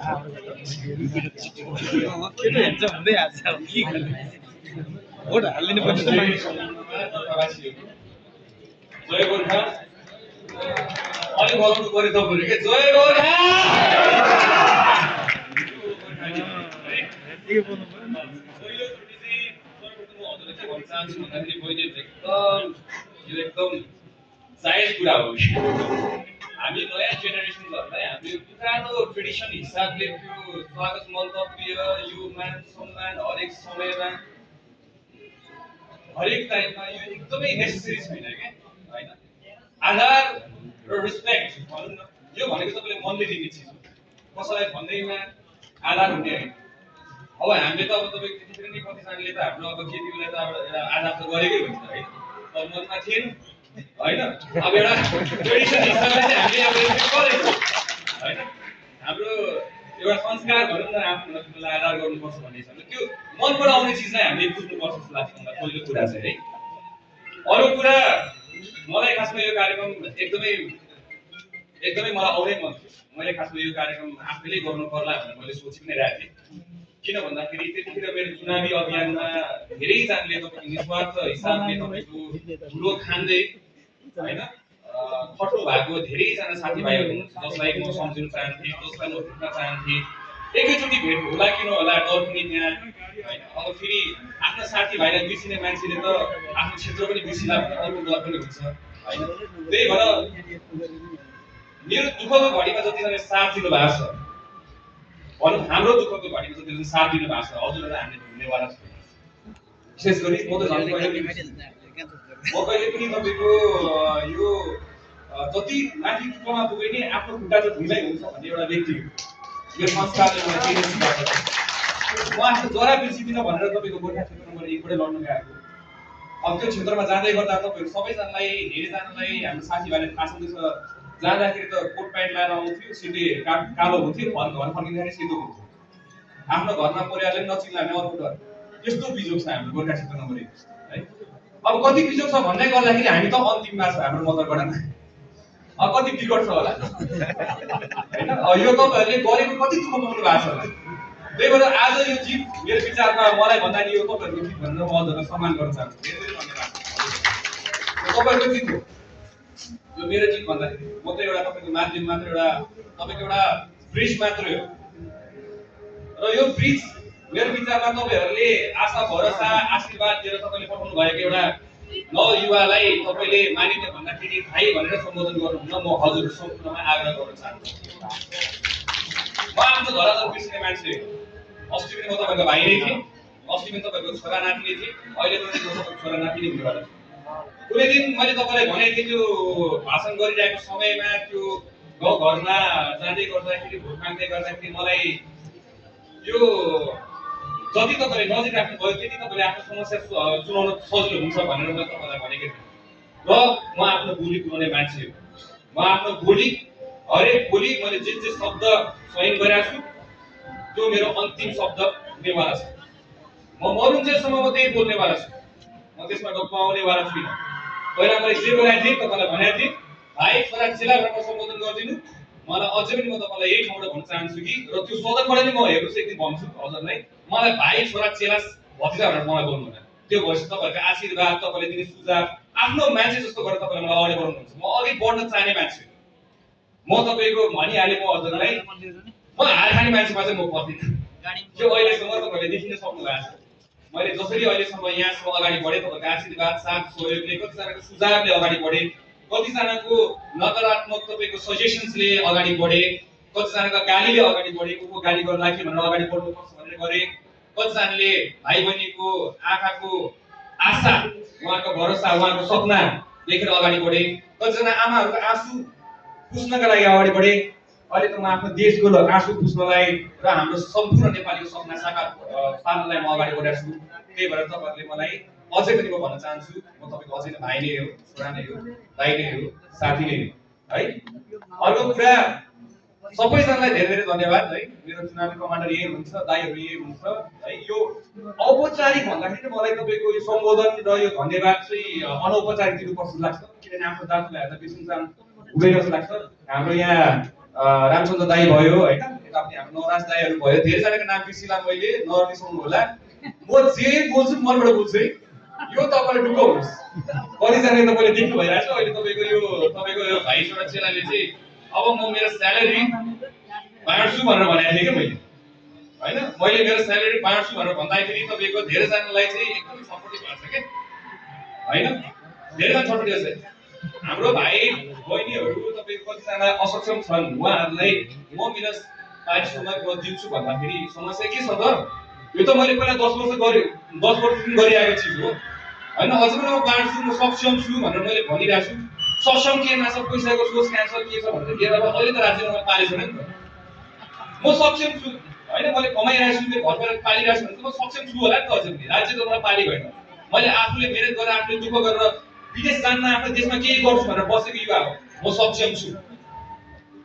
केटो हेर्छ हुँदै आएको छ के गर्ने भोट हालिदिनु पर्छ त मान्छे जय गोर्खा अलिक बोलाउनु पर्यो तपाईँहरू के जय गोर्खा के बोल्नु पर्यो पहिलोचोटि चाहिँ सर्वप्रथम म हजुरलाई के भन्न चाहन्छु भन्दाखेरि मैले यो एकदम जायज कुरा हो कि हामी नयाँ जेनेरेसनहरूलाई हामीले पुरानो ट्रेडिसन हिसाबले त्यो स्वागत मन्तव्य यो मान सम्मान हरेक समयमा हरेक टाइममा यो एकदमै नेसेसरी छैन क्या होइन आधार र रेस्पेक्ट भनौँ न यो भनेको तपाईँले मनले दिने चिज हो कसैलाई भन्दैमा आधार हुने होइन अब हामीले त अब तपाईँको त्यतिखेर नि कतिजनाले त हाम्रो अब केटीलाई त अब एउटा आधार त गरेकै हुन्छ होइन तर मनमा थिएन होइन अब एउटा ट्रेडिसन हिसाबले चाहिँ हामीले अब रेस्पेक्ट गरेको होइन हाम्रो एउटा संस्कार भनौँ न आफ्नो हुनलाई आधार गर्नुपर्छ भन्ने हिसाबले त्यो मनबाट आउने चिजलाई हामीले बुझ्नुपर्छ जस्तो लाग्छ मलाई पहिलो कुरा चाहिँ है अरू कुरा मलाई खासमा यो कार्यक्रम एकदमै मलाई आउनै मन थियो मैले खासमा यो कार्यक्रम आफैले गर्नु पर्ला भनेर मैले सोची पनि राखेको थिएँ किन भन्दाखेरि त्यतिखेर मेरो चुनावी अभियानमा धेरैजनाले तपाईँको निस्वार्थ हिसाबले तपाईँको ठुलो खाँदै होइन खटो भएको धेरैजना साथीभाइहरू हुनुहुन्छ जसलाई म सम्झिन चाहन्थेँ जसलाई म भेट्न चाहन्थेँ एकैचोटि भेट होला किन होला डर पनि त्यहाँ होइन अब फेरि आफ्नो साथीभाइलाई बिर्सिने मान्छेले त आफ्नो क्षेत्र पनि बिर्सिला भने अर्को डर पनि हुन्छ होइन त्यही भएर मेरो दुःखको घडीमा जतिजनाले साथ दिनु भएको छ भनौँ हाम्रो दुःखको घडीमा जतिजनाले साथ दिनु भएको छ हजुरहरूलाई हामीले धन्यवाद छ विशेष गरी म त कहिले पनि तपाईँको यो जति माथि टुप्पोमा पुगे नि आफ्नो खुट्टा त ढिलै हुन्छ भन्ने एउटा व्यक्ति हो यो संस्कारले मलाई केही सिकाएको छ म आफ्नो जरा बिर्सिदिनँ भनेर तपाईँको गोर्खा क्षेत्र नम्बर 1 बाटै लड्न गएको अब त्यो क्षेत्रमा जाँदै गर्दा तपाईँहरू सबैजनालाई धेरैजनालाई हाम्रो साथीभाइले थाहा छँदैछ जाँदाखेरि त कोट प्यान्ट लाएर आउँथ्यो सिधै कालो हुन्थ्यो घर फर्किँदाखेरि सेतो हुन्थ्यो आफ्नो घरमा परिवारले नचिन्लाने अर्को डर यस्तो बिजोग छ हाम्रो गोर्खा क्षेत्र नम्बर 1 है अब कति बिजोग छ भन्दै गर्दाखेरि हामी त अन्तिममा छ हाम्रो मतगणना अब कति टिकट छ होला हैन यो तपाईहरुले गरेको कति दुःख पाउनु भएको छ होला त्यही भएर आज यो जित मेरो विचारमा मलाई भन्दा नि यो तपाईहरुको जित भनेर म हजुरलाई सम्मान गर्न चाहन्छु धेरै धेरै धन्यवाद तपाईहरुको जित हो यो मेरो जित भन्दाखेरि म त एउटा तपाईको माध्यम मात्र एउटा तपाईको एउटा ब्रिज मात्र हो र यो ब्रिज मेरो विचारमा तपाईहरुले आशा भरोसा आशीर्वाद दिएर तपाईले पठाउनु भएको एउटा नवयुवालाई तपाईले मानिने भन्दाखेरि भाइ भनेर सम्बोधन गर्नुहुन्न म हजुरको सम्पूर्णमा आग्रह गर्न चाहन्छु म आफ्नो धराधर बिर्सिने मान्छे अस्ति पनि म तपाईको भाइ नै थिएँ अस्ति पनि तपाईको छोरा नाति नै थिएँ अहिले पनि तपाईको छोरा नाति नै हुनेवाला छु कुनै दिन मैले तपाईलाई भनेको थिएँ त्यो भाषण गरिरहेको समयमा त्यो गाउँ घरमा जाँदै गर्दाखेरि भोट माग्दै गर्दाखेरि मलाई यो जति तपाईले नजिक राख्नु भयो त्यति तपाईले आफ्नो समस्या सुनाउन सजिलो हुन्छ भनेर मैले तपाईलाई भनेको थिएँ र म आफ्नो बोली पुर्याउने मान्छे हो म आफ्नो बोली हरेक बोली मैले जे जे शब्द चयन गरेको छु त्यो मेरो अन्तिम शब्द हुनेवाला छ म मरुन्जेलसम्म म त्यही बोल्नेवाला छु म त्यसमा गप्पाउनेवाला छुइनँ पहिला मैले जे बोलेको थिएँ तपाईलाई भनेको थिएँ भाइ छोरा चेला भनेर सम्बोधन गरिदिनु मलाई अझै पनि म तपाईलाई यही ठाउँबाट भन्न चाहन्छु कि र त्यो सदनबाट नै म हेर्नुहोस् एक दिन भन्छु हजुरलाई मलाई भाइ छोरा चेला भतिजा भनेर मलाई बोल्नु हुँदैन त्यो भएपछि तपाईहरुको आशीर्वाद तपाईले दिने सुझाव आफ्नो मान्छे जस्तो गरेर तपाईले मलाई अगाडि बढाउनुहुन्छ म अघि बढ्न चाहने मान्छे म तपाईको भनिहाले म हजुरलाई म हार खाने मान्छेमा चाहिँ म पर्दिन त्यो अहिलेसम्म तपाईले देखिन सक्नु भएको छ मैले जसरी अहिलेसम्म यहाँसम्म अगाडि बढे तपाईको आशीर्वाद साथ सहयोगले कतिजनाको सुझावले अगाडि बढे कतिजनाको नकारात्मक तपाईको सजेसन्सले अगाडि बढे कतिजनाको गालीले अगाडि बढे उको गाली गर्ला कि भनेर अगाडि बढ्नुपर्छ भनेर गरे कतिजनाले भाइ बहिनीको आँखाको आशा उहाँको भरोसा उहाँको सपना देखेर अगाडि बढे कतिजना आमाहरूको आँसु पुस्नका लागि अगाडि बढे अहिले त म आफ्नो देशको आँसु पुस्नलाई र हाम्रो सम्पूर्ण नेपालीको सपना साकार पार्नलाई म अगाडि बढेको छु त्यही भएर तपाईहरुले मलाई अझै पनि म भन्न चाहन्छु म तपाईको अझै नै भाइ नै हो छोरा नै हो दाइ नै हो साथी नै हो है अर्को कुरा सबैजनालाई धेरै धेरै धन्यवाद है मेरो चुनावी कमान्डर यही हुन्छ दाइहरु यही हुन्छ है यो औपचारिक भन्दाखेरि मलाई तपाईको यो सम्बोधन र यो धन्यवाद चाहिँ अनौपचारिक दिनुपर्छ जस्तो लाग्छ किनभने आफ्नो जातलाई हेर्दा बिर्सिन्छ हुँदैन जस्तो लाग्छ हाम्रो यहाँ रामचन्द्र दाइ भयो हैन पनि हाम्रो नवराज दाईहरू भयो, धेरैजनाको नाम बिर्सिला मैले, नबिर्साउनु होला। म जे बोल्छु मनबाट बोल्छु है, यो तपाईँले ढुक्क हुनुहोस्। कतिजनाले तपाईँले देख्नु भइरहेको छ अहिले तपाईँको यो भाइ छोरा चेलाले चाहिँ अब म मेरो स्यालेरी बाँड्छु भनेर भनेको थिएँ क्या मैले, होइन? मैले मेरो स्यालेरी बाँड्छु भनेर भन्दाखेरि तपाईँको धेरैजनालाई चाहिँ एकदमै सपोर्टिभ भएको छ क्या, होइन? धेरैजना सपोर्टिभ छ। हाम्रो भाइ बहिनीहरू तपाईँको कतिजना असक्षम छन्, उहाँहरूलाई म मेरो पारिश्रमिक म दिन्छु भन्दाखेरि समस्या के छ त? यो त मैले पहिला 10 वर्षदेखि गरिआएको चिज हो, होइन? अझै पनि म बाँड्छु, म सक्षम छु भनेर मैले भनिरहेको छु। सक्षम केमा छ, पैसाको सोर्स कहाँ छ, के छ भनेर हेरेर अहिले त राज्यमा मैले पालेको छैन नि त। म सक्षम छु, होइन? मैले कमाइरहेको छु, मेरो घरबाट पालिरहेको छु भने त म सक्षम छु होला नि त। अझै पनि राज्य त मलाई पालेको होइन। मैले आफूले मेहनत गरेर आफूले दुःख गरेर विदेश जान्न, आफ्नो देशमा केही गर्छु भनेर बसेको युवा हो। म सक्षम छु,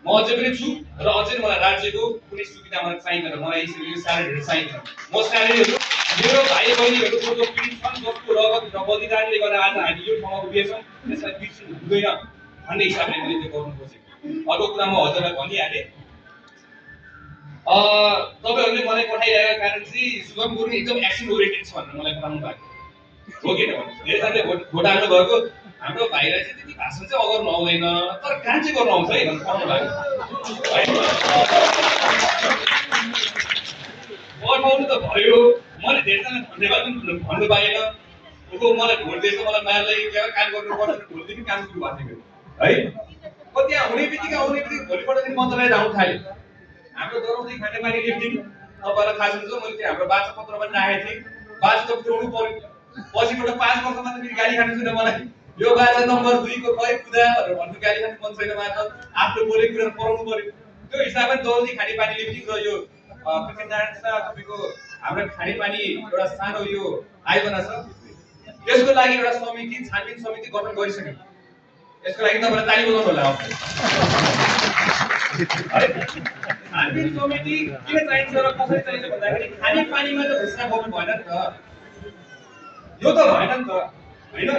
म अझै पनि छु र अझै मलाई राज्यको कुनै सुविधा मलाई चाहिँदैन, मलाई यो स्यालेरीहरू चाहिँदैन। म स्यालेरीहरू मेरो भाइ बहिनीहरू जो पीडित छन्, जसको रगत र बलिदानले गर्दा आज हामी यो ठाउँमा उभिएछौँ, त्यसलाई बिर्सिनु हुँदैन भन्ने हिसाबले मैले त्यो गर्नु खोजेको। अर्को कुरा म हजुरलाई भनिहालेँ, तपाईँहरूले मलाई पठाइरहेको कारण चाहिँ शुभम गुरुङ एकदम एक्सन ओरिएन्टेड छ भनेर मलाई पठाउनु भएको हो कि भन्नु। धेरैजनाले भोट हाल्नु भएको हाम्रो भाइलाई चाहिँ त्यति भाषण चाहिँ अगर नआउँदैन, तर काम चाहिँ गर्नु आउँछ है भनेर पठाउनु भएको, पठाउनु त भयो। मैले धेरैजनालाई धन्यवाद पनि भन्नु पाएन। मलाई भोट दिएछ, मलाई माया लाग्यो, काम गर्नुपर्छ, भोलिदेखि काम सुरु भएको थियो है। त्यहाँ हुने बित्तिकै भोलिपल्टदेखि मन्त्रालय आउनु थाल्यो। हाम्रो दरौदी खानेपानी लिफ्टिङ तपाईँलाई थाहा छ, मैले त्यो हाम्रो बाचा पत्र पनि राखेको थिएँ। बाचा त पुऱ्याउनु पर्यो, पछिबाट 5 वर्षमा त फेरि गाली खानु छैन मलाई। यो बाचा नम्बर 2 को खै कुदा भनेर भन्नु गाली खानु मन छैन, मलाई त आफ्नो बोलेको कुरा पढाउनु पर्यो। त्यो हिसाबमा दरौदी खानेपानी लिफ्टिङ र यो पृथ्वीनारायण शाह तपाईँको हाम्रो खानेपानी एउटा सानो यो आयोजना छ, त्यसको लागि एउटा समिति, छानबिन समिति गठन गरिसक्यो। यसको लागि तपाईँलाई ताली बजाउनु होला। छानबिन समिति किन चाहिन्छ र कसरी चाहिन्छ भन्दाखेरि खानेपानीमा त घोषणा गर्नु भएन नि त, यो त भएन नि त, होइन?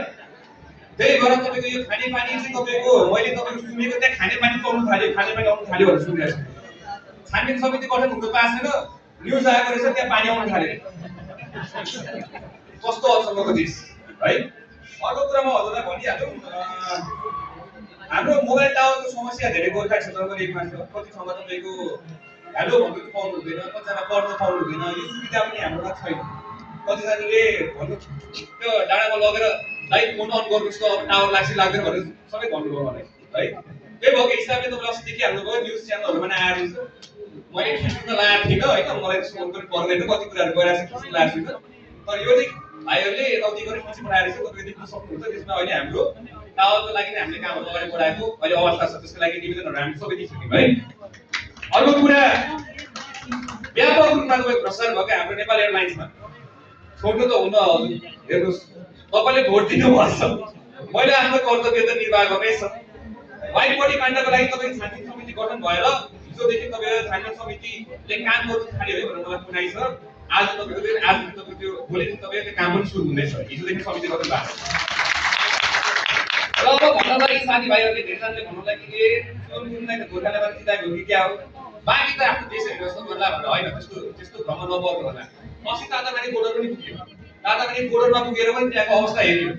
त्यही भएर तपाईँको यो खानेपानी चाहिँ तपाईँको मैले तपाईँको सुनेको त्यहाँ खानेपानी पाउनु थाल्यो, खानेपानी आउनु थाल्यो भनेर सुनिरहेको छु। छानबिन समिति गठन हुनु पाएको छैन, न्युज आएको रहेछ त्यहाँ पानी आउनु थाल्यो। कस्तो अचम्मको देश है। अर्को कुरा म हजुरलाई भनिहाल्छु, हाम्रो मोबाइल टावरको समस्या धेरै गोर्खा क्षेत्रमा देखिएको छ। कति ठाउँमा तपाईँको हेलो भन्नु पाउनु हुँदैन, कतिजना पढ्न पाउनु हुँदैन, यो सुविधा पनि हाम्रोमा छैन। कतिजनाले भन्नु त्यो डाँडामा लगेर लाइट फोन अन गर्नुहोस् त अब टावर लाग्छ लाग्दैन भनेर सबै भन्नुभयो मलाई है। त्यही भएको हिसाबले तपाईँले अस्ति देखिहाल्नुभयो न्युज च्यानलहरूमा पनि आएर मैले खिच्न लागेको थिइनँ होइन, मलाई त्यसो पनि पर्दैन, कति कुराहरू गरिरहेको छ खिच्न लागेको छैन। तर यो चाहिँ भाइहरूले यताउति गरेर खिची पठाएर चाहिँ तपाईँले देख्न सक्नुहुन्छ। त्यसमा अहिले हाम्रो टावरको लागि नै हामीले कामहरू अगाडि बढाएको अहिले अवस्था छ, त्यसको लागि निवेदनहरू हामी सबै दिइसक्यौँ है। अर्को कुरा व्यापक रूपमा तपाईँको भ्रष्टाचार भएको हाम्रो नेपाल एयरलाइन्समा छोड्नु त हुन। हेर्नुहोस्, तपाईँले भोट दिनुभएको छ, मैले आफ्नो कर्तव्य त निर्वाह गर्नै छ। व्हाइट बडी काण्डको लागि तपाईँको छानबिन समिति गठन भएर हिजोदेखि तपाईँको छानबिन समितिले काम गर्नु थाल्यो है भनेर मलाई सुनाइ छ। आज तपाईँको त्यो भोलिदेखि तपाईँको काम पनि सुरु हुँदैछ, हिजोदेखि समिति गठन भएको छ। र अब भन्न लागि साथीभाइहरूले धेरैजनाले भन्नु लागि गोर्खाले मात्रै जिताएको हो कि क्या हो, बाँकी त आफ्नो देश हेरेर जस्तो गर्ला भनेर होइन, त्यस्तो भ्रम नपर्नु होला। अस्ति तातामारी बोर्डर पनि पुग्यो, तातामारी बोर्डरमा पुगेर पनि त्यहाँको अवस्था हेऱ्यो।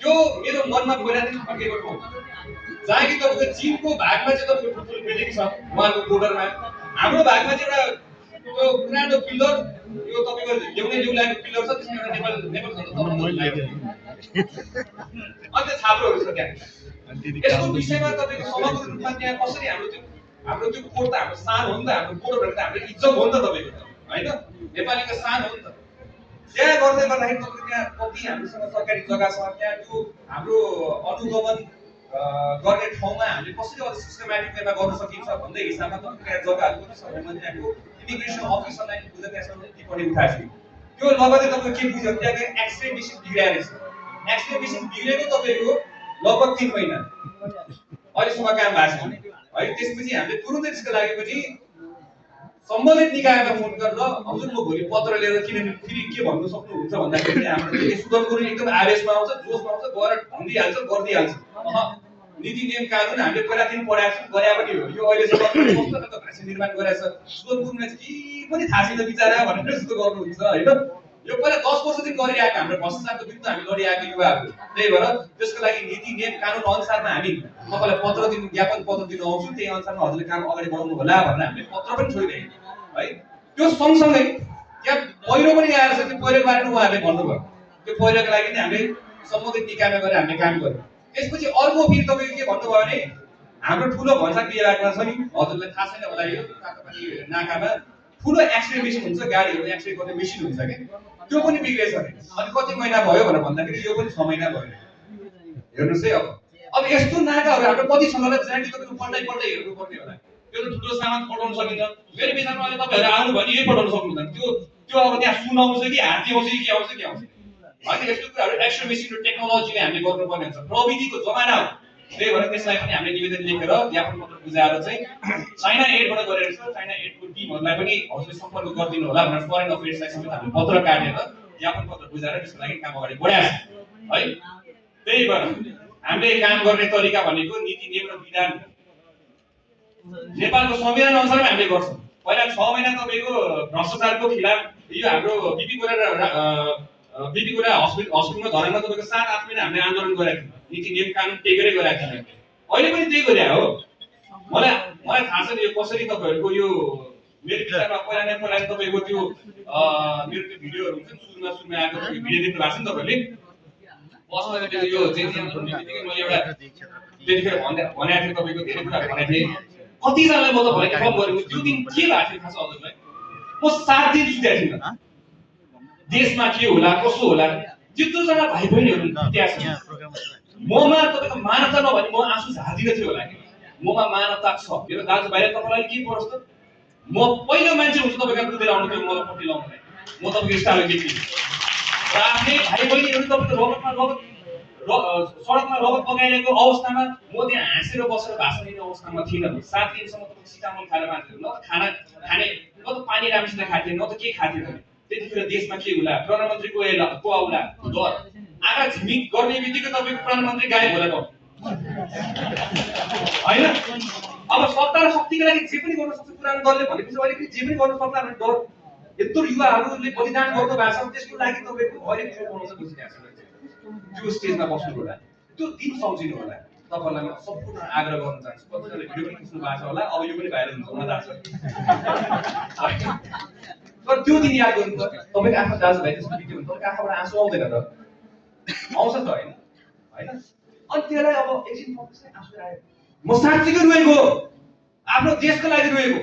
त्यो मेरो मनमा पहिलादेखि फर्केको ठाउँ जहाँ कि तपाईँको चीनको भागमा चाहिँ तपाईँको ठुल्ठुलो बिल्डिङ छ उहाँको बोर्डरमा, हाम्रो भागमा चाहिँ एउटा त्यो पुरानो पिलर, यो तपाईँको ल्याउनेको पिलर छ, त्यसमा एउटा नेपाल अन्त छाप्रोहरू छ त्यहाँ। यसको विषयमा तपाईँको समग्र रूपमा त्यहाँ कसरी हाम्रो त्यो कोड त हाम्रो सान हो नि त, हाम्रो बोर्डर भनेको त हाम्रो इज्जत हो नि त तपाईँको त, होइन? नेपालीको सान हो नि त। त्यहाँ गर्दै गर्दाखेरि तपाईँको त्यहाँ कति हामीसँग सरकारी जग्गा छ, त्यहाँ त्यो हाम्रो अनुगमन गर्ने ठाउँमा हामीले कसरी अझ सिस्टमेटिक वेमा गर्न सकिन्छ भन्ने हिसाबमा तपाईँको त्यहाँ जग्गाहरू पनि छ। मैले त्यहाँको इमिग्रेसन अफिसरलाई बुझ्दा त्यहाँसम्म टिप्पणी उठाएको छु। त्यो लगतै तपाईँको के बुझ्यो, त्यहाँको एक्सरे मेसिन बिग्रिएको रहेछ। एक्सरे मेसिन बिग्रेको तपाईँको लगभग 3 महिना अहिलेसम्म काम भएको छैन है। त्यसपछि हामीले तुरुन्तै त्यसको लागि पनि सम्बन्धित निकायमा फोन गरेर हजुर म भोलि पत्र लिएर, किनभने फेरि के भन्नु सक्नुहुन्छ भन्दाखेरि हाम्रो सुगम गुरुङ एकदम आवेशमा आउँछ, जोसमा आउँछ, गएर भनिदिइहाल्छ, गरिदिइहाल्छ। नीति नियम कानुन हामीले पहिलादेखि पढाएको छौँ गरे पनि हो यो अहिले चाहिँ कस्तो त भाषा निर्माण गरेछ सुदनपुरमा चाहिँ के पनि थाहा छैन बिचरा भनेर जस्तो गर्नुहुन्छ होइन यो पहिला 10 वर्षदेखि गरिरहेको हाम्रो भ्रष्टाचारको विरुद्ध हामी लडिरहेको युवाहरू त्यही भएर त्यसको लागि नीति नियम कानुन अनुसारमा हामी तपाईँलाई पत्र दिनु ज्ञापन पत्र दिनु आउँछु त्यही अनुसारमा हजुरले काम अगाडि बढाउनु होला भनेर हामीले पत्र पनि छोडिरहेको है त्यो सँगसँगै यहाँ पहिरो पनि आएर छ त्यो पहिरोको बारेमा उहाँहरूले भन्नुभयो त्यो पहिरोको लागि नै हामीले सम्बन्धित निकायमा गएर हामीले काम गर्यौँ त्यसपछि अर्को फेरि तपाईँको के भन्नुभयो भने हाम्रो ठुलो भन्साक बिहारमा छ नि हजुरलाई थाहा छैन होला यो तातोपानी नाकामा ठुलो एक्सरे मेसिन हुन्छ गाडीहरू एक्सरे गर्ने मेसिन हुन्छ कि त्यो पनि बिग्रेछ अरे अनि कति महिना भयो भनेर भन्दाखेरि यो पनि 6 महिना भयो हेर्नुहोस् है अब यस्तो नाकाहरू हाम्रो कति छ होला जानी तपाईँको पल्टै हेर्नु पर्ने होला त्यो त ठुलो सामान पठाउन सकिन्छ मेरो विचारमा अहिले तपाईँहरू आउनु भने यही पठाउन सक्नुहुँदैन त्यो अब त्यहाँ सुन आउँछ कि हात्ती आउँछ कि के आउँछ होइन यस्तो कुराहरू एक्सरे मेसिन र टेक्नोलोजीले हामीले गर्नुपर्ने हुन्छ प्रविधिको जमाना हो त्यही भएर त्यसलाई पनि हामीले निवेदन लेखेर ज्ञापन पत्र बुझाएर चाहिँ चाइना एडबाट गरेर छ चाइना एडको टिमहरूलाई पनि हजुरले सम्पर्क गरिदिनु होला भनेर फरेन अफेयर्सलाई समेत हामीले पत्र काटेर ज्ञापन पत्र बुझाएर त्यसको लागि काम अगाडि बढाएको छ है त्यही भएर हामीले काम गर्ने तरिका भनेको नीति नियम र विधान नेपालको संविधान अनुसार हामीले गर्छौँ पहिला 6 महिना तपाईँको भ्रष्टाचारको खिलाफ यो हाम्रो बिपी गोरा हस्पिटलमा धरानमा तपाईँको 7-8 महिना हामीले आन्दोलन गरेका थियौँ नीति नियम कानुन टेकेरै गरेका थियौँ अहिले पनि त्यही गरे हो मलाई थाहा छ नि यो कसरी तपाईँहरूको यो मेरो विचारमा पहिला तपाईँको त्यो मेरो त्यो भिडियोहरू हुन्छ सुरुमा आएको भिडियो देख्नु भएको छ नि तपाईँहरूले बस्दा यो जेन्जियम भन्ने बित्तिकै मैले एउटा त्यतिखेर भनेको थिएँ तपाईँको धेरै कुराहरू भनेको थिएँ कतिजनालाई म त भने कम गरेको त्यो दिन के भएको थियो थाहा छ हजुरलाई म 7 दिन सुतेको थिइनँ देशमा के होला कसो होला त्यत्रोजना भाइ बहिनीहरू इतिहास ममा तपाईँको मानवता नभने म आँसु झार्दिन थियो होला कि ममा मानवता छ मेरो दाजुभाइले तपाईँलाई के परोस् त म पहिलो मान्छे हुन्छु तपाईँको कुदेर आउनु त्यो मलाई पट्टी लाउनुलाई म तपाईँको स्टाइलले देख्छु र आफ्नै भाइ बहिनीहरू तपाईँको सडकमा रगत बगाइरहेको अवस्थामा म त्यहाँ हाँसेर बसेर भाषण दिने अवस्थामा थिइनँ 7 दिनसम्म तपाईँको सिटामल खाएर मान्छे न त खाना खाने न त पानी राम्रोसित खाथेँ न त के खाथेँ त्यतिखेर देशमा के होला प्रधानमन्त्रीको आउला डर आँखा झिमिक गर्ने बित्तिकै तपाईँको प्रधानमन्त्री गायब होला होइन अब सत्ता र शक्तिको लागि जे पनि गर्न सक्छ पुरानो दलले भनेपछि अहिले पनि जे पनि गर्न सक्ला भने डर यत्रो युवाहरूले बलिदान गर्नु भएको छ त्यसको लागि तपाईँको अहिले बनाउँछ बुझिरहेको छ त्यो स्टेजमा बस्नु होला त्यो दिन सम्झिनु होला तपाईँलाई म सम्पूर्ण आग्रह गर्न चाहन्छु कतिजनाले भिडियो पनि खिच्नु भएको छ होला अब यो पनि भाइरल हुन्छ हुन लाग्छ तर त्यो दिन याद गर्नु पर्छ तपाईँको आफ्नो दाजुभाइ त्यसको बित्यो भने तपाईँको आँखाबाट आँसु आउँदैन र आउँछ त होइन अनि त्यसलाई अब एकछिन आँसु आयो म साँच्चीकै रोएको आफ्नो देशको लागि रोएको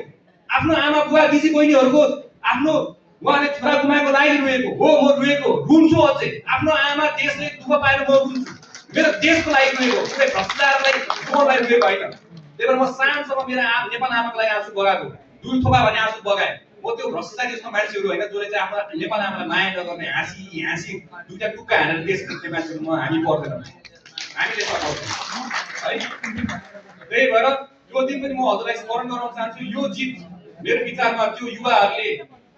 आफ्नो आमा बुवा दिदी बहिनीहरूको आफ्नो उहाँले छोरा गुमाएको लागि रोएको हो म रोएको रुन्छु अझै आफ्नो आमा देशले दुःख पाएर म रुन्छु मेरो देशको लागि रोएको कुनै भ्रष्टाचारलाई दुःखलाई रोएको होइन त्यही भएर म सानोसम्म मेरो नेपाल आमाको लागि आँसु बगाएको 2 थोपा भने आँसु बगाएँ म त्यो भ्रष्टाचारी जस्तो मान्छेहरू होइन जसले चाहिँ आफ्नो नेपाल आमालाई माया नगर्ने हाँसी 2टा टुक्का हानेर देश जित्ने मान्छेहरू हामी पर्दैन हामीले सक्दैनौँ है त्यही भएर यो दिन पनि म हजुरलाई स्मरण गराउन चाहन्छु यो जित मेरो विचारमा त्यो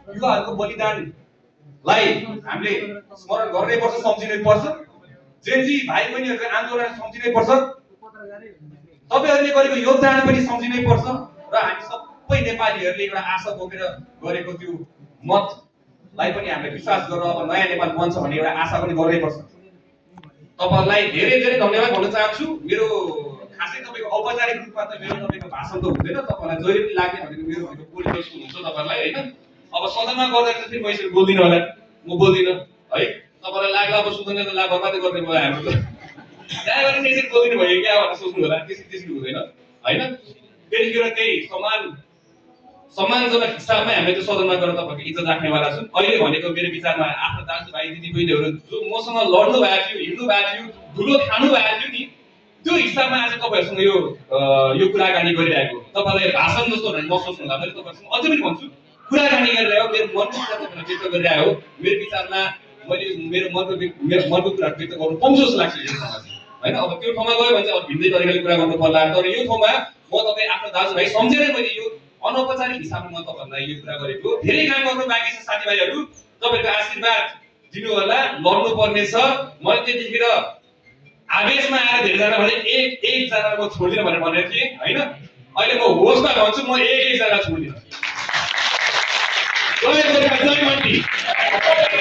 युवाहरूको बलिदानलाई हामीले स्मरण गर्नै पर्छ सम्झिनै पर्छ जेन्जी भाइ बहिनीहरूको आन्दोलन सम्झिनै पर्छ तपाईँहरूले गरेको योगदान पनि सम्झिनै पर्छ र हामी सबै नेपालीहरूले एउटा आशा बोकेर गरेको त्यो मतलाई पनि हामीले विश्वास गरेर अब नयाँ नेपाल बन्छ भन्ने एउटा आशा पनि गर्नै पर्छ तपाईँहरूलाई धेरै धेरै धन्यवाद भन्न चाहन्छु मेरो खासै तपाईँको औपचारिक रूपमा त मेरो तपाईँको भाषण त हुँदैन तपाईँलाई जहिले पनि लाग्ने भनेको मेरो भनेको पोलिटिक्स हुन्छ तपाईँलाई होइन अब सदनमा गर्दाखेरि चाहिँ म यसरी बोल्दिनँ होला म बोल्दिनँ है तपाईँलाई लाग्ला अब सुन्दैन त ला बर्बादै गर्ने भयो हाम्रो त त्यहाँ गएर यसरी बोल्दिनु भयो क्या भनेर सोच्नु होला त्यसरी हुँदैन होइन त्यतिखेर त्यही सम्मानजनक हिसाबमै हामीले त्यो सदनमा गएर तपाईँको इज्जत राख्नेवाला छौँ अहिले भनेको मेरो विचारमा आफ्नो दाजुभाइ दिदीबहिनीहरू जो मसँग लड्नु भएको थियो हिँड्नु भएको थियो धुलो खानु भएको थियो नि त्यो हिसाबमा आज तपाईँहरूसँग यो कुराकानी गरिरहेको तपाईँलाई भाषण जस्तो भनेर म सोच्नु होला मैले तपाईँहरूसँग अझै पनि भन्छु कुराकानी गरिरहेको मेरो मनको कुरा तपाईँलाई व्यक्त गरिरहेको हो मेरो विचारमा मैले मेरो मनको कुरा व्यक्त गर्नु पाउँछु जस्तो लाग्छ यो ठाउँमा होइन अब त्यो ठाउँमा गयो भने चाहिँ अब भिन्दै तरिकाले कुरा गर्नु पर्ला तर यो ठाउँमा म तपाईँ आफ्नो दाजुभाइ सम्झेरै मैले यो अनौपचारिक हिसाबमा म तपाईँहरूलाई यो कुरा गरेको धेरै काम गर्नु बाँकी छ साथीभाइहरू तपाईँहरूको आशीर्वाद दिनु होला लड्नु पर्ने छ मैले त्यतिखेर आवेशमा आएर धेरैजना भने एकजना म छोड्दिनँ भनेर भनेको थिएँ होइन। अहिले म होसमा भन्छु म एकजना छोड्दिनँ। जय गोर्खा, जय मन्डी।